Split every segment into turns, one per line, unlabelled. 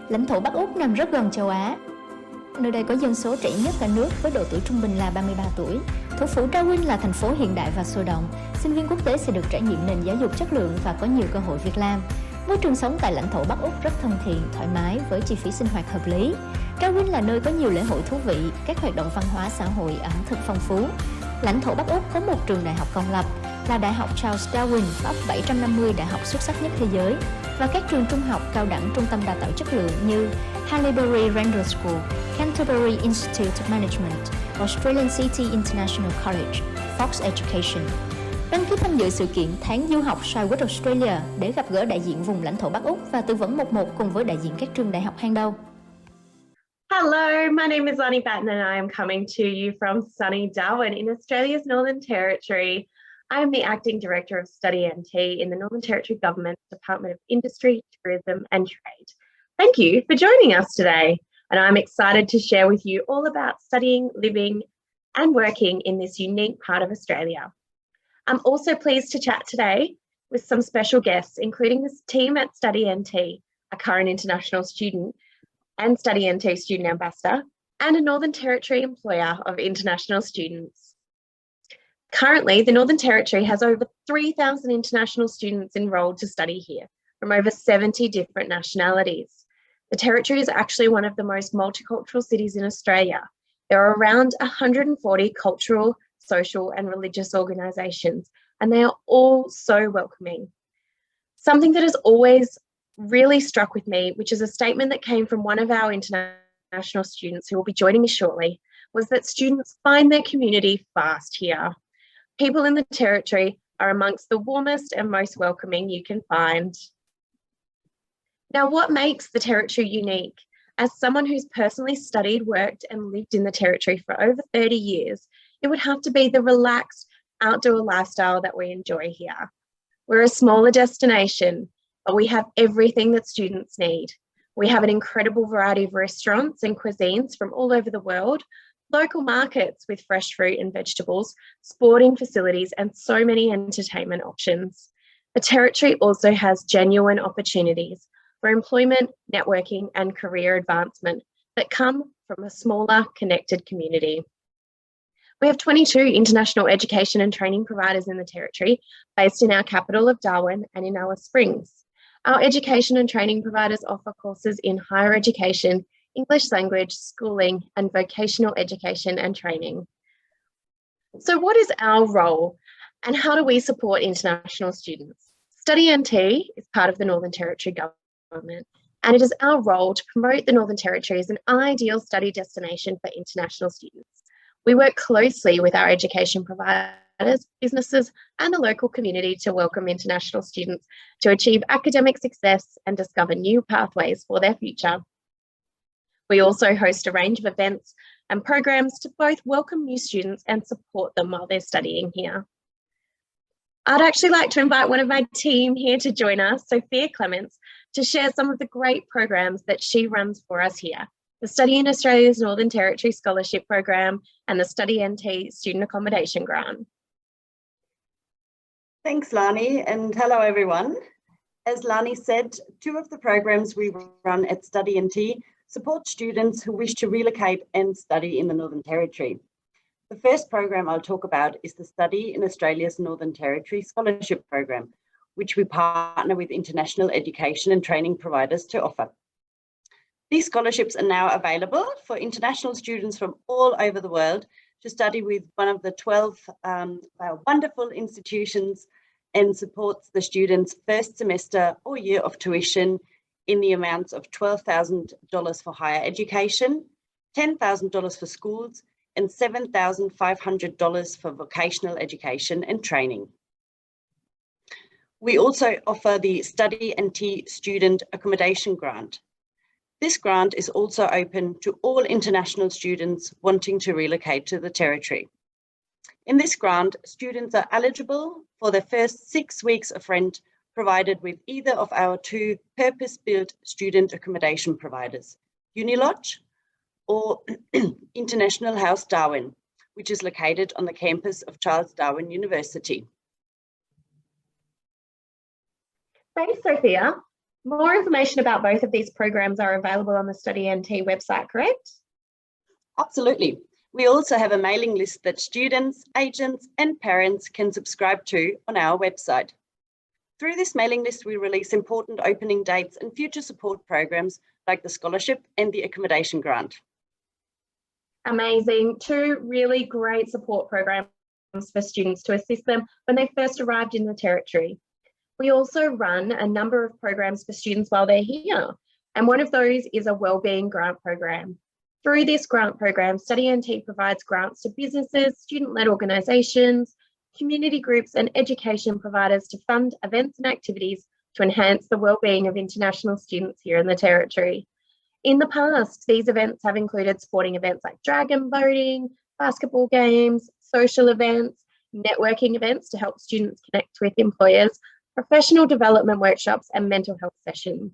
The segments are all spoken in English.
Lãnh thổ Bắc Úc nằm rất gần châu Á. Nơi đây có dân số trẻ nhất cả nước với độ tuổi trung bình là 33 tuổi. Thủ phủ Trà là thành phố hiện đại và sôi động. Sinh viên quốc tế sẽ được trải nghiệm nền giáo dục chất lượng và có nhiều cơ hội việc làm. Môi trường sống tại lãnh thổ Bắc Úc rất thân thiện, thoải mái với chi phí sinh hoạt hợp lý. Trà là nơi có nhiều lễ hội thú vị, các hoạt động văn hóa xã hội ẩm thực phong phú. Lãnh thổ Bắc Úc có một trường đại học công lập là Đại học Charles Darwin, top 750 đại học xuất sắc nhất thế giới, và các trường trung học cao đẳng trung tâm đào tạo chất lượng như Haileybury Randall School, Canterbury Institute of Management, Australian City International College, Fox Education. Đăng ký tham dự sự kiện Tháng du học South Australia để gặp gỡ đại diện vùng lãnh thổ Bắc Úc và tư vấn 1-1 cùng với đại diện các trường đại học hàng đầu.
Hello, my name is Lonnie Batten and I am coming to you from sunny Darwin in Australia's Northern Territory. I am the Acting Director of Study NT in the Northern Territory Government Department of Industry, Tourism and Trade. Thank you for joining us today, and I'm excited to share with you all about studying, living and working in this unique part of Australia. I'm also pleased to chat today with some special guests, including this team at Study NT, a current international student and Study NT student ambassador, and a Northern Territory employer of international students. Currently, the Northern Territory has over 3,000 international students enrolled to study here from over 70 different nationalities. The Territory is actually one of the most multicultural cities in Australia. There are around 140 cultural, social and religious organisations, and they are all so welcoming. Something that has always really struck with me, which is a statement that came from one of our international students who will be joining me shortly, was that students find their community fast here. People in the Territory are amongst the warmest and most welcoming you can find. Now, what makes the Territory unique? As someone who's personally studied, worked and lived in the Territory for over 30 years, it would have to be the relaxed outdoor lifestyle that we enjoy here. We're a smaller destination, but we have everything that students need. We have an incredible variety of restaurants and cuisines from all over the world, local markets with fresh fruit and vegetables, sporting facilities, and so many entertainment options. The Territory also has genuine opportunities for employment, networking, and career advancement that come from a smaller, connected community. We have 22 international education and training providers in the Territory, based in our capital of Darwin and in Alice Springs. Our education and training providers offer courses in higher education, English language, schooling, and vocational education and training. So what is our role and how do we support international students? Study NT is part of the Northern Territory Government, and it is our role to promote the Northern Territory as an ideal study destination for international students. We work closely with our education providers, businesses, and the local community to welcome international students to achieve academic success and discover new pathways for their future. We also host a range of events and programs to both welcome new students and support them while they're studying here. I'd actually like to invite one of my team here to join us, Sophia Clements, to share some of the great programs that she runs for us here. The Study in Australia's Northern Territory Scholarship Program and the Study NT Student Accommodation Grant.
Thanks, Lani, and hello, everyone. As Lani said, two of the programs we run at Study NT support students who wish to relocate and study in the Northern Territory. The first program I'll talk about is the Study in Australia's Northern Territory Scholarship Program, which we partner with international education and training providers to offer. These scholarships are now available for international students from all over the world to study with one of the 12 wonderful institutions, and supports the students' first semester or year of tuition in the amounts of $12,000 for higher education, $10,000 for schools, and $7,500 for vocational education and training. We also offer the Study NT Student Accommodation Grant. This grant is also open to all international students wanting to relocate to the Territory. In this grant, students are eligible for the first 6 weeks of rent provided with either of our two purpose-built student accommodation providers, Unilodge or International House Darwin, which is located on the campus of Charles Darwin University.
Thanks, Sophia. More information about both of these programs are available on the Study NT website, correct?
Absolutely. We also have a mailing list that students, agents, and parents can subscribe to on our website. Through this mailing list, we release important opening dates and future support programs like the scholarship and the accommodation grant.
Amazing. Two really great support programs for students to assist them when they first arrived in the Territory. We also run a number of programs for students while they're here, and one of those is a wellbeing grant program. Through this grant program, Study NT provides grants to businesses, student-led organisations, community groups and education providers to fund events and activities to enhance the wellbeing of international students here in the Territory. In the past, these events have included sporting events like dragon boating, basketball games, social events, networking events to help students connect with employers, professional development workshops and mental health sessions.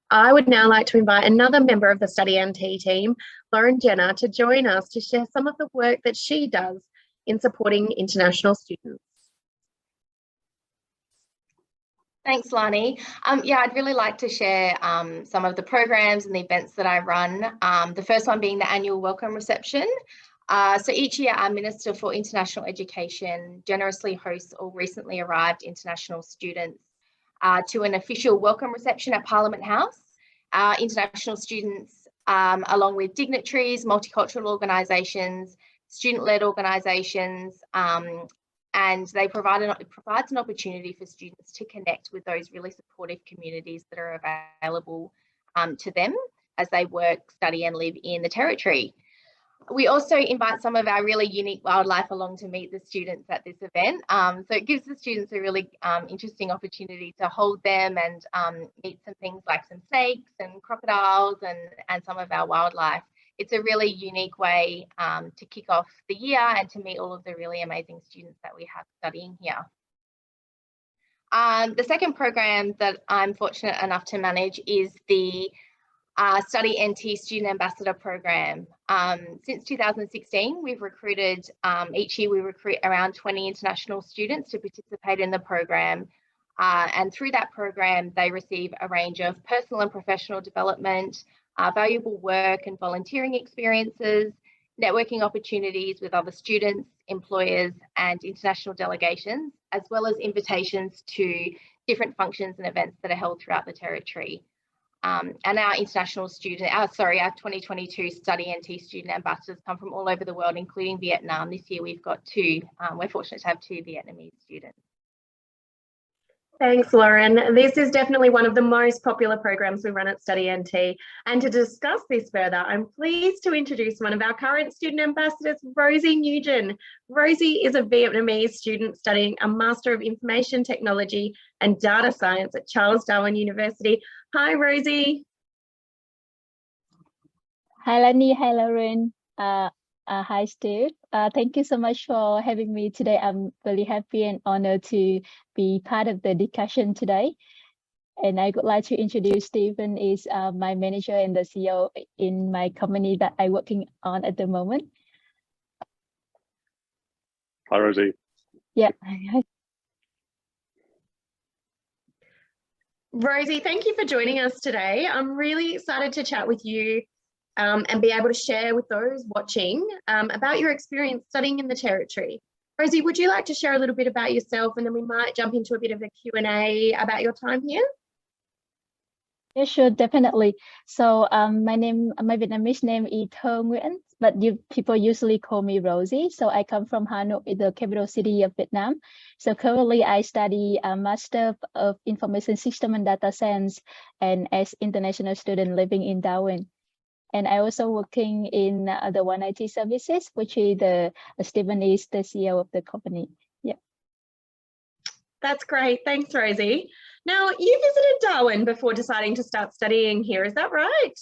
I would now like to invite another member of the Study NT team, Lauren Jenner, to join us to share some of the work that she does in supporting international students.
Thanks, Lani. Yeah, I'd really like to share some of the programs and the events that I run. The first one being the annual welcome reception. So each year our Minister for International Education generously hosts all recently arrived international students to an official welcome reception at Parliament House. International students, along with dignitaries, multicultural organisations, student-led organisations, and it provides an opportunity for students to connect with those really supportive communities that are available to them as they work, study and live in the Territory. We also invite some of our really unique wildlife along to meet the students at this event. So it gives the students a really interesting opportunity to hold them and meet some things like some snakes and crocodiles and some of our wildlife. It's a really unique way to kick off the year and to meet all of the really amazing students that we have studying here. The second program that I'm fortunate enough to manage is the Study NT Student Ambassador Program. Since 2016, we've recruited, each year we recruit around 20 international students to participate in the program. And through that program, they receive a range of personal and professional development, valuable work and volunteering experiences, networking opportunities with other students, employers and international delegations, as well as invitations to different functions and events that are held throughout the Territory. And our international student, our 2022 Study NT student ambassadors come from all over the world, including Vietnam. This year we've got two, we're fortunate to have two Vietnamese students.
Thanks, Lauren. This is definitely one of the most popular programs we run at Study NT. And to discuss this further, I'm pleased to introduce one of our current student ambassadors, Rosie Nugent. Rosie is a Vietnamese student studying a Master of Information Technology and Data Science at Charles Darwin University. Hi, Rosie.
Hi, Lani. Hi, Lauren. Hi, Steve. Thank you so much for having me today. I'm really happy and honored to be part of the discussion today. And I would like to introduce Stephen is my manager and the CEO in my company that I'm working on at the moment.
Hi, Rosie.
Yeah.
Rosie, thank you for joining us today. I'm really excited to chat with you and be able to share with those watching about your experience studying in the Territory. Rosie, would you like to share a little bit about yourself, and then we might jump into a bit of a Q&A about your time here?
Yeah, sure, definitely. So my Vietnamese name is Nguyễn, but people usually call me Rosie. So I come from Hanoi, the capital city of Vietnam. So currently I study a Master of Information System and Data Science, and as international student living in Darwin. And I also working in the One IT services, which is Stephen is the CEO of the company. Yeah.
That's great. Thanks, Rosie. Now, you visited Darwin before deciding to start studying here. Is that right?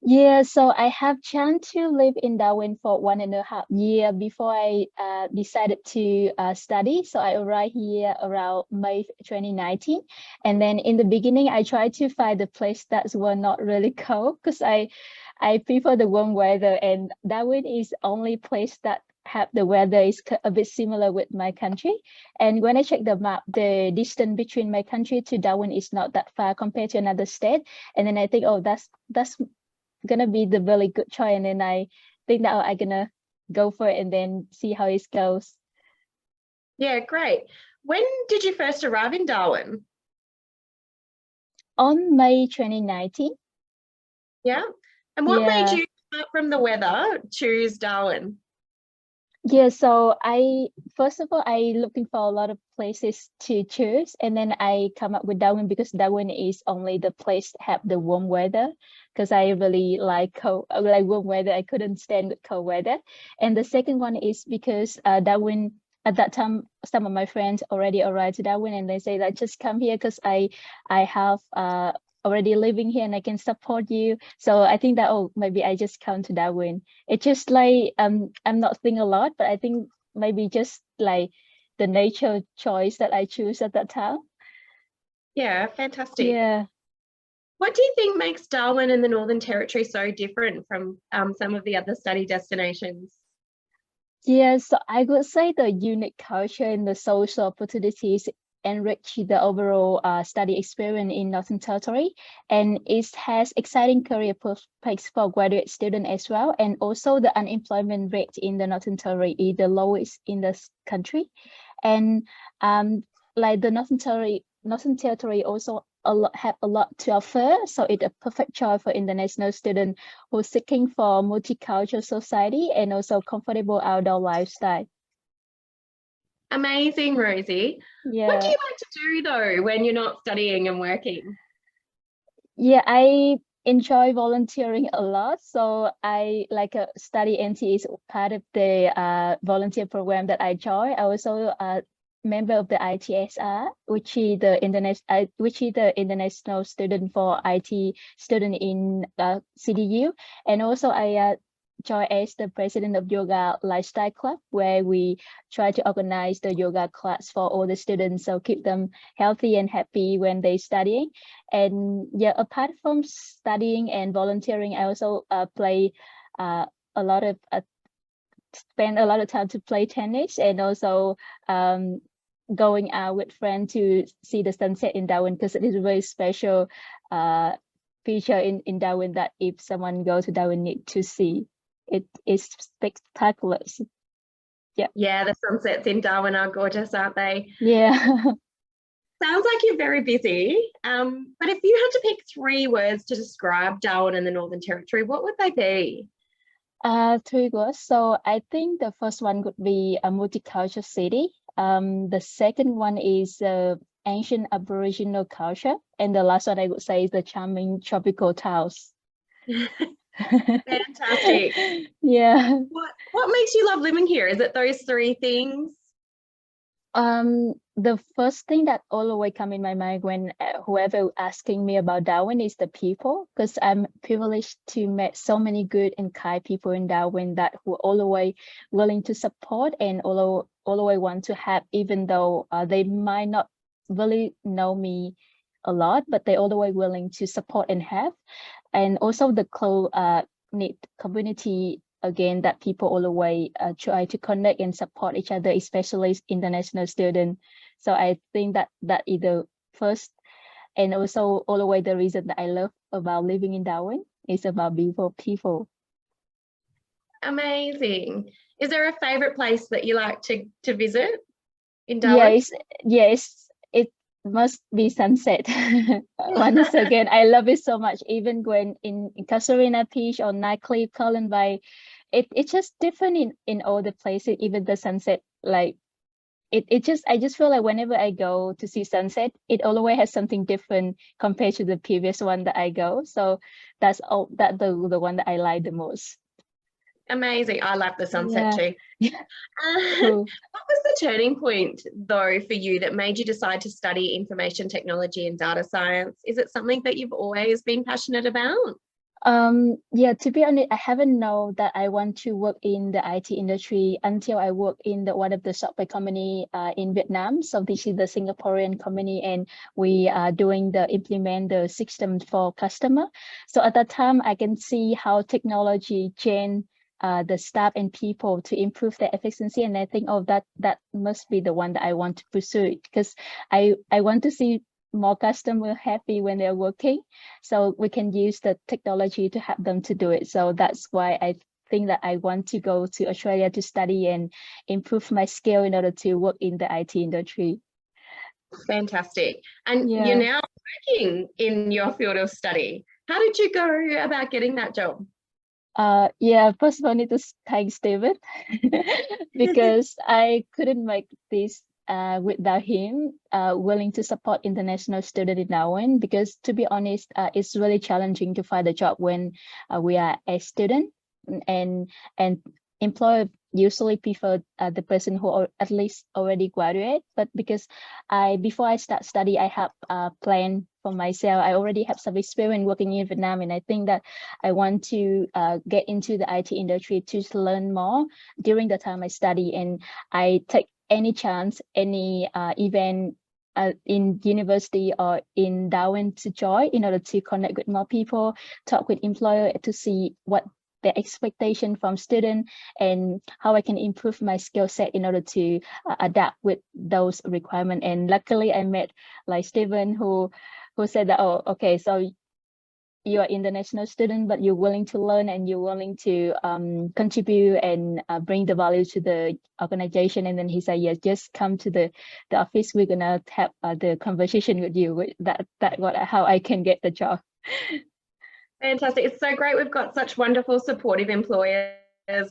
Yeah, so I have chance to live in Darwin for 1.5 years before I decided to study. So I arrived here around May 2019. And then in the beginning, I tried to find a place that were not really cold because I prefer the warm weather, and Darwin is the only place that have the weather is a bit similar with my country. And when I check the map, the distance between my country to Darwin is not that far compared to another state. And then I think, oh, that's gonna be the really good choice. And then I think that I'm gonna go for it and then see how it goes.
Yeah, great. When did you first arrive in Darwin?
On May 2019.
Yeah. And what made
Yeah.
you, apart from the weather, choose Darwin?
Yeah, so first of all, I looking for a lot of places to choose, and then I come up with Darwin because Darwin is only the place that have the warm weather, because I really like warm weather. I couldn't stand with cold weather. And the second one is because Darwin, at that time, some of my friends already arrived to Darwin, and they say that just come here because I have already living here and I can support you. So I think that, oh, maybe I just come to Darwin. It's just like I'm not thinking a lot, but I think maybe just like the nature choice that I choose at that time.
Yeah, fantastic.
Yeah.
What do you think makes Darwin and the Northern Territory so different from some of the other study destinations?
Yeah, so I would say the unique culture and the social opportunities enrich the overall study experience in Northern Territory, and it has exciting career prospects for graduate students as well. And also the unemployment rate in the Northern Territory is the lowest in the country. And like the Northern Territory also have a lot to offer, so it's a perfect choice for international students who are seeking for multicultural society and also comfortable outdoor lifestyle.
Amazing, Rosie.
Yeah.
What do you like to do though when you're not studying and working?
Yeah, I enjoy volunteering a lot. So I like study NT is part of the volunteer program that I join. I also member of the ITSR, which is the international student for IT student in CDU, and also I join as the president of Yoga Lifestyle Club, where we try to organize the yoga class for all the students, so keep them healthy and happy when they studying. And yeah, apart from studying and volunteering, I also spend a lot of time to play tennis, and also going out with friends to see the sunset in Darwin, because it is a very special feature in Darwin that if someone goes to Darwin need to see. It is spectacular. Yeah.
Yeah, the sunsets in Darwin are gorgeous, aren't they?
Yeah.
Sounds like you're very busy. But if you had to pick 3 words to describe Darwin and the Northern Territory, what would they be?
3 words. So I think the first one would be a multicultural city. The second one is ancient Aboriginal culture, and the last one I would say is the charming tropical towns.
Fantastic.
Yeah.
What makes you love living here? Is it those 3 things?
The first thing that always come in my mind when whoever asking me about Darwin is the people, because I'm privileged to meet so many good and kind people in Darwin that who are always willing to support and always want to help, even though they might not really know me a lot, but they always willing to support and help. And also the knit community, again, that people always try to connect and support each other, especially international students. So I think that is the first, and also always the reason that I love about living in Darwin is about beautiful people.
Amazing. Is there a favorite place that you like to visit in Darwin?
Yes, it must be sunset. Once again, I love it so much. Even when in Casuarina Beach or nightclub Colin Bay, it's just different in all the places. Even the sunset, like I just feel like whenever I go to see sunset, it always has something different compared to the previous one that I go. So that's the one that I like the most.
Amazing. I love the sunset too.
Yeah. Cool.
What was the turning point though for you that made you decide to study information technology and data science? Is it something that you've always been passionate about?
Yeah, to be honest, I haven't known that I want to work in the IT industry until I work in one of the software company in Vietnam. So this is the Singaporean company, and we are doing implement the system for customer. So at that time, I can see how technology change the staff and people to improve their efficiency. And I think, oh, that must be the one that I want to pursue, because I want to see more customers happy when they're working, so we can use the technology to help them to do it. So that's why I think that I want to go to Australia to study and improve my skill in order to work in the IT industry.
Fantastic. And
Yeah.
you're now working in your field of study. How did you go about getting that job?
Yeah, first of all, I need to thank Stephen because I couldn't make this without him willing to support international student in Darwin, because to be honest, it's really challenging to find a job when we are a student, and employer usually prefer the person who at least already graduate. But because before I start study, I have a plan for myself. I already have some experience working in Vietnam, and I think that I want to get into the IT industry to learn more during the time I study, and I take any chance, any event in university or in Darwin to join in order to connect with more people, talk with employer to see what the expectation from student and how I can improve my skill set in order to adapt with those requirements. And luckily I met like Stephen who said that, oh, okay, so you are international student, but you're willing to learn and you're willing to contribute and bring the value to the organization. And then he said, yes, just come to the office. We're gonna have the conversation with you. How I can get the job.
Fantastic. It's so great. We've got such wonderful, supportive employers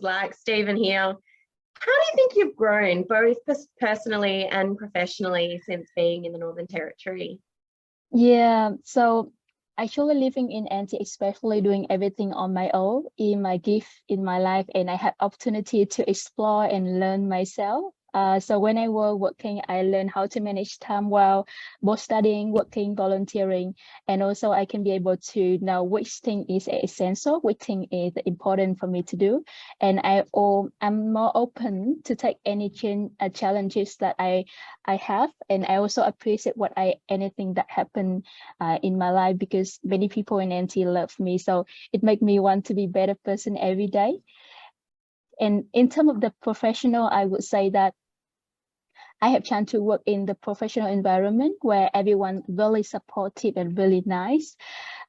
like Stephen here. How do you think you've grown, both personally and professionally, since being in the Northern Territory?
Yeah, so actually living in NT, especially doing everything on my own, in my gift in my life, and I had opportunity to explore and learn myself. So when I was working, I learned how to manage time well, both studying, working, volunteering, and also I can be able to know which thing is essential, which thing is important for me to do. And I'm more open to take any challenges that I have, and I also appreciate anything that happened in my life, because many people in NT love me. So it makes me want to be a better person every day. And in terms of the professional, I would say that I have chance to work in the professional environment where everyone really supportive and really nice.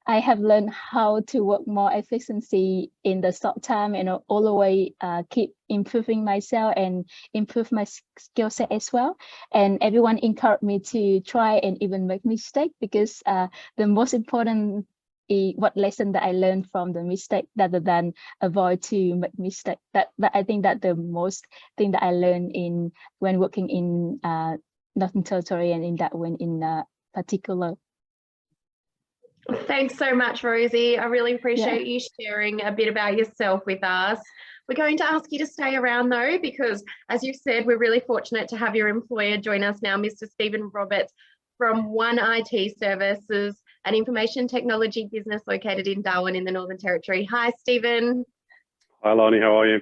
I have learned how to work more efficiency in the short time, and all the way keep improving myself and improve my skill set as well. And everyone encouraged me to try and even make mistake, because the most important what lesson that I learned from the mistake rather than avoid to make mistake. That I think that the most thing that I learned when working in Northern Territory and in Darwin in particular.
Thanks so much, Rosie. I really appreciate you sharing a bit about yourself with us. We're going to ask you to stay around though, because as you've said, we're really fortunate to have your employer join us now, Mr. Stephen Roberts from One IT Services, an information technology business located in Darwin in the Northern Territory. Hi, Stephen.
Hi, Lonnie. How are you?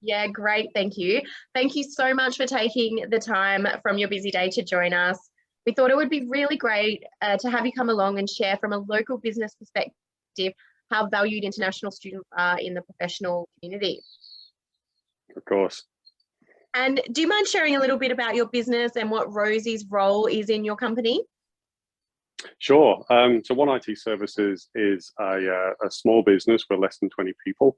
Yeah, great. Thank you. Thank you so much for taking the time from your busy day to join us. We thought it would be really great to have you come along and share from a local business perspective how valued international students are in the professional community.
Of course.
And do you mind sharing a little bit about your business and what Rosie's role is in your company?
Sure. So One IT Services is a small business. We're less than 20 people.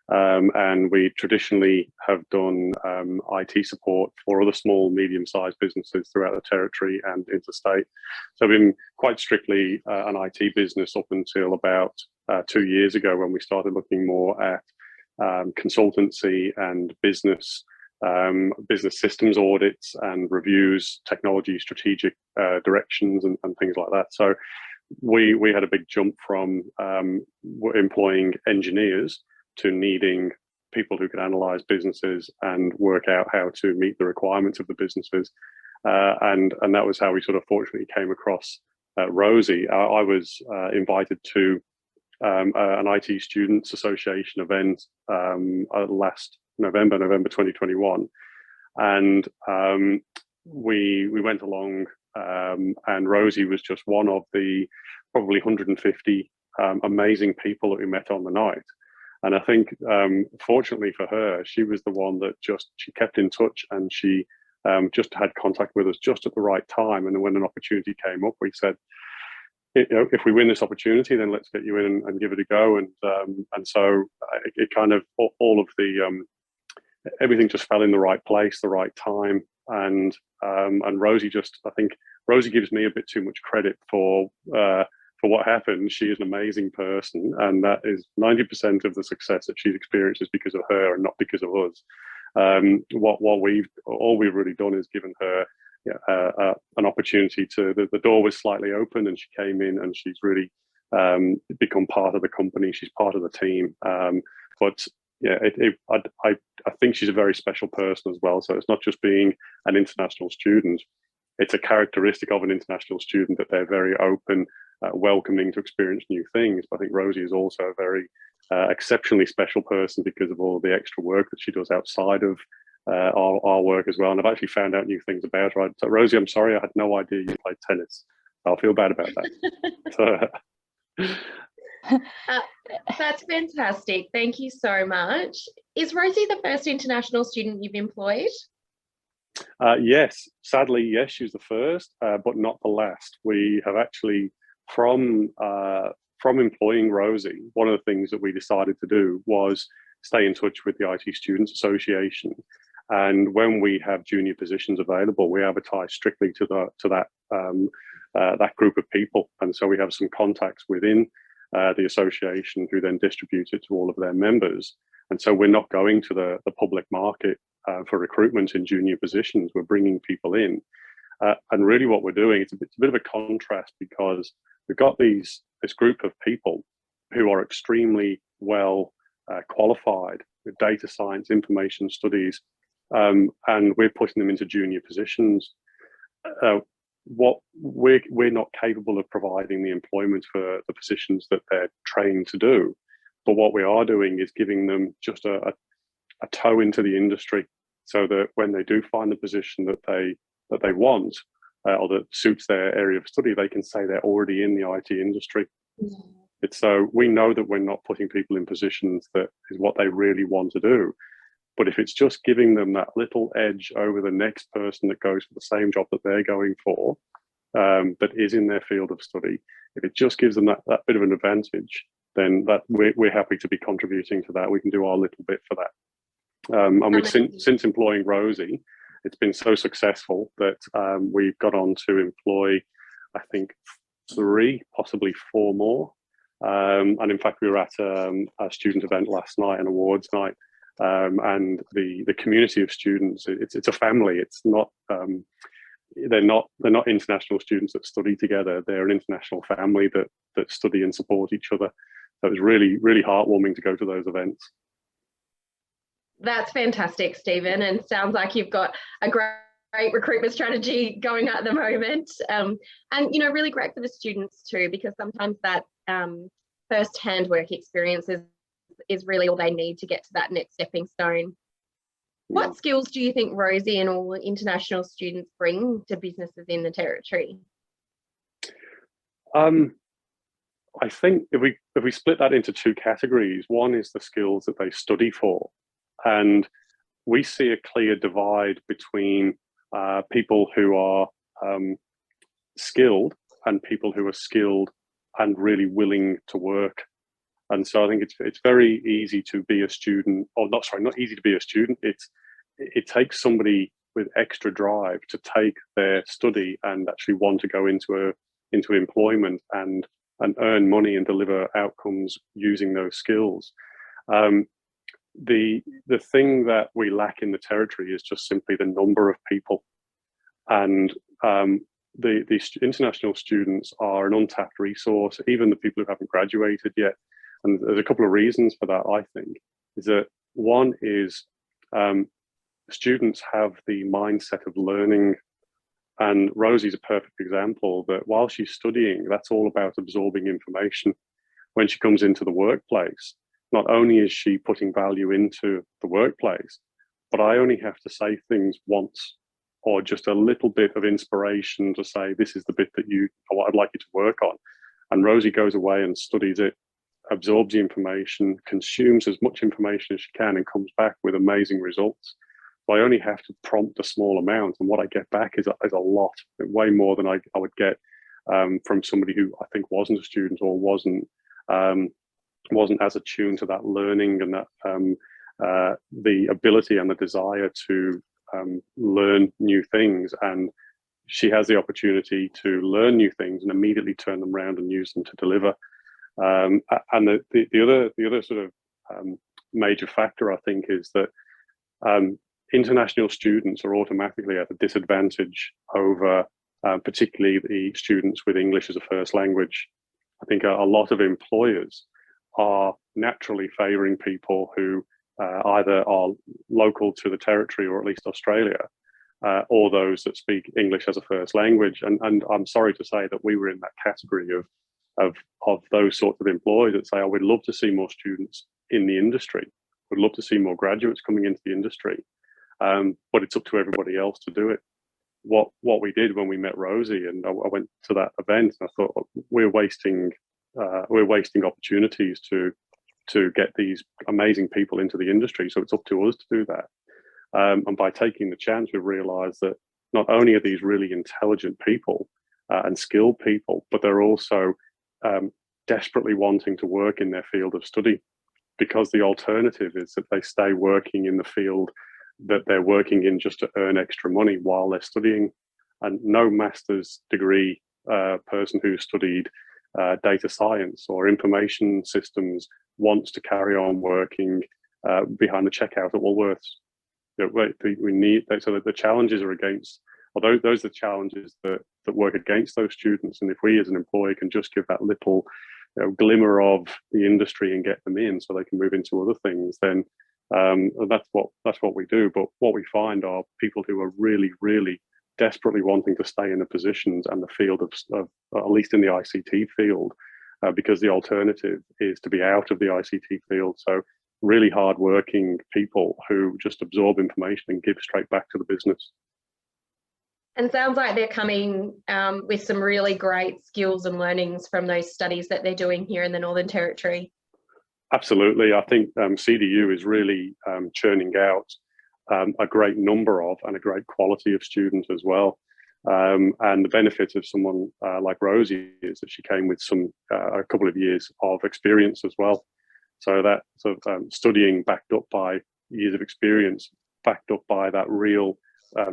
And we traditionally have done IT support for other small, medium-sized businesses throughout the territory and interstate. So we've been quite strictly an IT business up until about 2 years ago, when we started looking more at consultancy and business systems audits and reviews, technology, strategic directions and things like that. So we had a big jump from employing engineers to needing people who could analyze businesses and work out how to meet the requirements of the businesses. And that was how we sort of fortunately came across Rosie. I was invited to an IT Students Association event last November 2021. And we went along and Rosie was just one of the probably 150 amazing people that we met on the night. And I think, fortunately for her, she was the one that she kept in touch, and she just had contact with us just at the right time. And then when an opportunity came up, we said, if we win this opportunity, then let's get you in and give it a go. And so it kind of, all of the everything just fell in the right place, the right time. And Rosie I think Rosie gives me a bit too much credit for what happened. She is an amazing person, and that is 90% of the success that she's experienced is because of her and not because of us. All we've really done is given her an opportunity the door was slightly open, and she came in, and she's really become part of the company. She's part of the team. But yeah, I think she's a very special person as well. So it's not just being an international student. It's a characteristic of an international student that they're very open, welcoming to experience new things. But I think Rosie is also a very exceptionally special person because of all the extra work that she does outside of our work as well. And I've actually found out new things about her. So Rosie, I'm sorry, I had no idea you played tennis. I'll feel bad about that.
That's fantastic. Thank you so much. Is Rosie the first international student you've employed?
Yes, sadly, yes, she's the first, but not the last. We have actually, from employing Rosie, one of the things that we decided to do was stay in touch with the IT Students Association. And when we have junior positions available, we advertise strictly to that group of people. And so we have some contacts within the association who then distribute it to all of their members. And so we're not going to the public market for recruitment in junior positions. We're bringing people in. And really what we're doing, it's a bit of a contrast, because we've got this group of people who are extremely well qualified with data science, information studies, and we're putting them into junior positions. What we're not capable of providing the employment for the positions that they're trained to do, but what we are doing is giving them just a toe into the industry, so that when they do find the position that they want or that suits their area of study, they can say they're already in the IT industry. It's so we know that we're not putting people in positions that is what they really want to do. But if it's just giving them that little edge over the next person that goes for the same job that they're going for, that is in their field of study, if it just gives them that bit of an advantage, then that we're happy to be contributing to that. We can do our little bit for that. And we've since employing Rosie, it's been so successful that we've got on to employ, I think, 3, possibly 4 more. And in fact, we were at a student event last night, an awards night. And the community of students, it's a family. It's not they're not international students that study together. They're an international family that study and support each other. So it was really, really heartwarming to go to those events.
That's fantastic, Stephen, and sounds like you've got a great recruitment strategy going at the moment, and really great for the students too, because sometimes that first-hand work experience is really all they need to get to that next stepping stone. What skills do you think Rosie and all the international students bring to businesses in the Territory?
I think if we split that into 2 categories, one is the skills that they study for, and we see a clear divide between people who are skilled and people who are skilled and really willing to work. And so I think it's very easy to be a student, or not easy to be a student. It takes somebody with extra drive to take their study and actually want to go into employment and earn money and deliver outcomes using those skills. The thing that we lack in the Territory is just simply the number of people, and the international students are an untapped resource, even the people who haven't graduated yet. And there's a couple of reasons for that, I think. Is that one is students have the mindset of learning, and Rosie's a perfect example that while she's studying, that's all about absorbing information. When she comes into the workplace, not only is she putting value into the workplace, but I only have to say things once, or just a little bit of inspiration to say, this is the bit that what I'd like you to work on. And Rosie goes away and studies it absorbs the information, consumes as much information as she can, and comes back with amazing results. So I only have to prompt a small amount, and what I get back is a lot, way more than I would get from somebody who I think wasn't a student or wasn't as attuned to that learning and that the ability and the desire to learn new things. And she has the opportunity to learn new things and immediately turn them around and use them to deliver. And the other sort of major factor, I think, is that international students are automatically at a disadvantage over particularly the students with English as a first language. I think a lot of employers are naturally favouring people who either are local to the territory or at least Australia, or those that speak English as a first language. And I'm sorry to say that we were in that category of those sorts of employers that say, oh, we'd love to see more students in the industry. We'd love to see more graduates coming into the industry. But it's up to everybody else to do it. What we did when we met Rosie, and I went to that event, and I thought, we're wasting opportunities to get these amazing people into the industry. So it's up to us to do that. And by taking the chance, we realised that not only are these really intelligent people and skilled people, but they're also desperately wanting to work in their field of study, because the alternative is that they stay working in the field that they're working in just to earn extra money while they're studying. And no master's degree person who studied data science or information systems wants to carry on working behind the checkout at Woolworths. We need, so that the challenges are against, although those are the challenges that work against those students. And if we as an employer can just give that little glimmer of the industry and get them in so they can move into other things, then that's what we do. But what we find are people who are really, really desperately wanting to stay in the positions and the field of at least in the ICT field, because the alternative is to be out of the ICT field. So really hard-working people who just absorb information and give straight back to the business.
And sounds like they're coming with some really great skills and learnings from those studies that they're doing here in the Northern Territory. Absolutely. I think CDU is really churning out a great number of and a great quality of students as well. And the benefit of someone like Rosie is that she came with a couple of years of experience as well. So that sort of studying backed up by years of experience, backed up by that real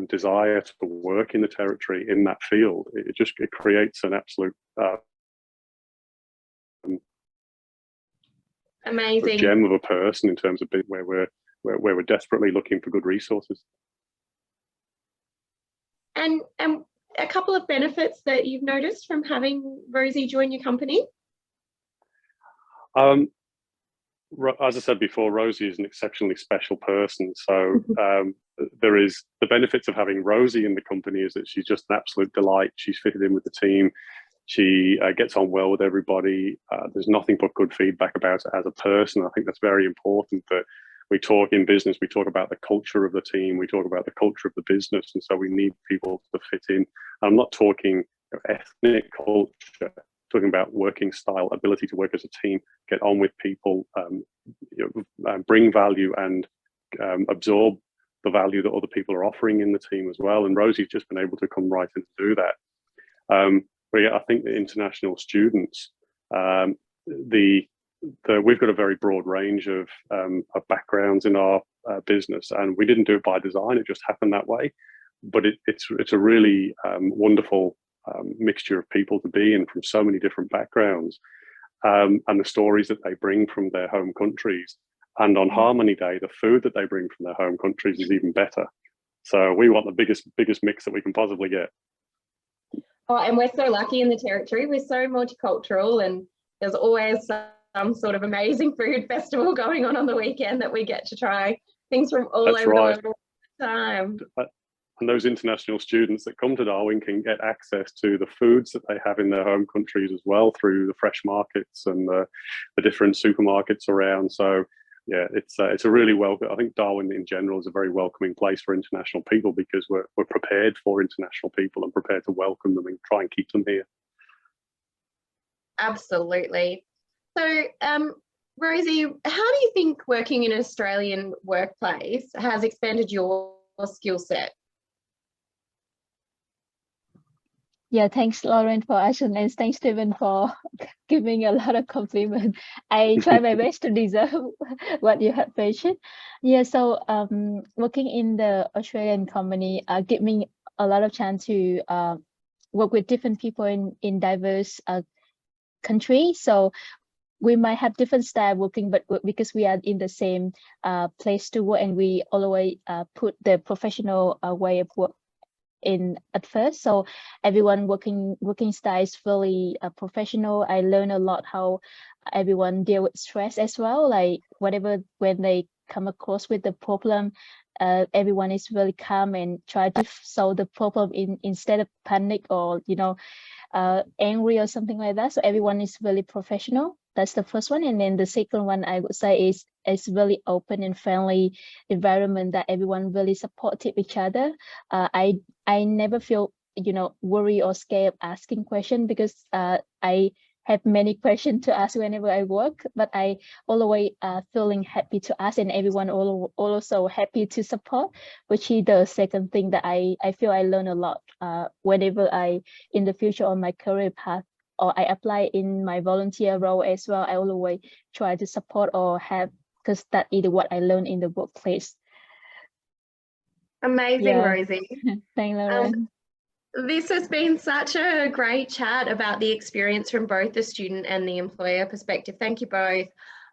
desire to work in the territory in that field, it creates an absolute amazing
gem of a person in terms of where we're desperately looking for good resources.
And a couple of benefits that you've noticed from having Rosie join your company?
As I said before, Rosie is an exceptionally special person. So there is the benefits of having Rosie in the company is that she's just an absolute delight. She's fitted in with the team. She gets on well with everybody. There's nothing but good feedback about her as a person. I think that's very important, that we talk in business, we talk about the culture of the team, we talk about the culture of the business. And so we need people to fit in. I'm not talking ethnic culture, talking about working style, ability to work as a team, get on with people, bring value and absorb the value that other people are offering in the team as well. And Rosie's just been able to come right in to do that. But yeah, I think the international students, we've got a very broad range of backgrounds in our business, and we didn't do it by design; it just happened that way. But it's a really wonderful mixture of people to be in from so many different backgrounds, and the stories that they bring from their home countries. And on Harmony Day, the food that they bring from their home countries is even better. So we want the biggest mix that we can possibly get.
Oh, and we're so lucky in the territory. We're so multicultural, and there's always some sort of amazing food festival going on the weekend that we get to try things from all over the world all the time.
And those international students that come to Darwin can get access to the foods that they have in their home countries as well through the fresh markets and the different supermarkets around. So yeah, it's a really I think Darwin in general is a very welcoming place for international people, because we're prepared for international people and prepared to welcome them and try and keep them here.
Absolutely. So, Rosie, how do you think working in an Australian workplace has expanded your skill set?
Yeah, thanks, Lauren, for asking, and thanks, Stephen, for giving a lot of compliment. I try my best to deserve what you have mentioned. Yeah, so working in the Australian company give me a lot of chance to work with different people in diverse countries. So we might have different style working, but because we are in the same place to work, and we always put the professional way of work in at first, so everyone working style is really professional. I learn a lot how everyone deal with stress as well, like whatever, when they come across with the problem, everyone is really calm and try to solve the problem instead of panic or angry or something like that. So everyone is really professional. That's the first one. And then the second one I would say is really open and friendly environment that everyone really supportive each other. I never feel worry or scared of asking questions, because I have many questions to ask whenever I work, but I always feeling happy to ask, and everyone also happy to support, which is the second thing that I feel I learn a lot whenever I in the future on my career path, or I apply in my volunteer role as well. I always try to support or have, because that is what I learned in the workplace.
Amazing,
Yeah.
Rosie.
Thanks, Lauren.
This has been such a great chat about the experience from both the student and the employer perspective. Thank you both.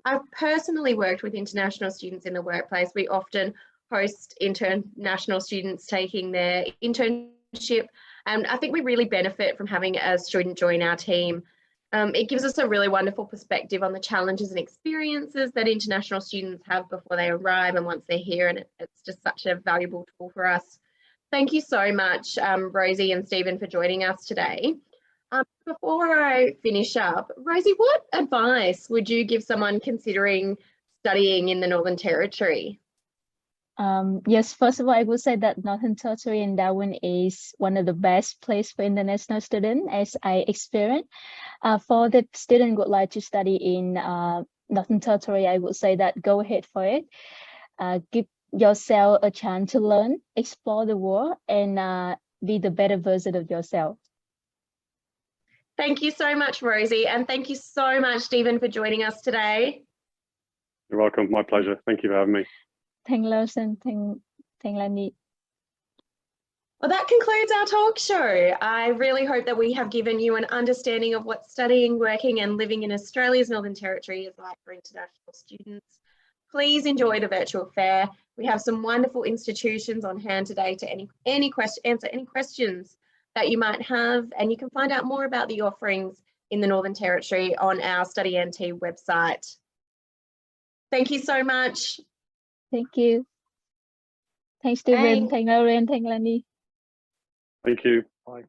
I've personally worked with international students in the workplace. We often host international students taking their internship, and I think we really benefit from having a student join our team. It gives us a really wonderful perspective on the challenges and experiences that international students have before they arrive and once they're here, and it's just such a valuable tool for us. Thank you so much, Rosie and Stephen, for joining us today. Before I finish up, Rosie, what advice would you give someone considering studying in the Northern Territory?
Yes, first of all, I would say that Northern Territory in Darwin is one of the best places for international students, as I experienced. For the student who would like to study in Northern Territory, I would say that go ahead for it. Give yourself a chance to learn, explore the world, and be the better version of yourself.
Thank you so much, Rosie, and thank you so much, Stephen, for joining us today.
You're welcome. My pleasure. Thank you for having me.
Thank Lawson. Thank Lani.
Well, that concludes our talk show. I really hope that we have given you an understanding of what studying, working and living in Australia's Northern Territory is like for international students. Please enjoy the virtual fair. We have some wonderful institutions on hand today to answer any questions that you might have, and you can find out more about the offerings in the Northern Territory on our Study NT website. Thank you so much.
Thank you. Thanks, Stephen. Thank Lauren. Thank Lani.
Thank you. Bye.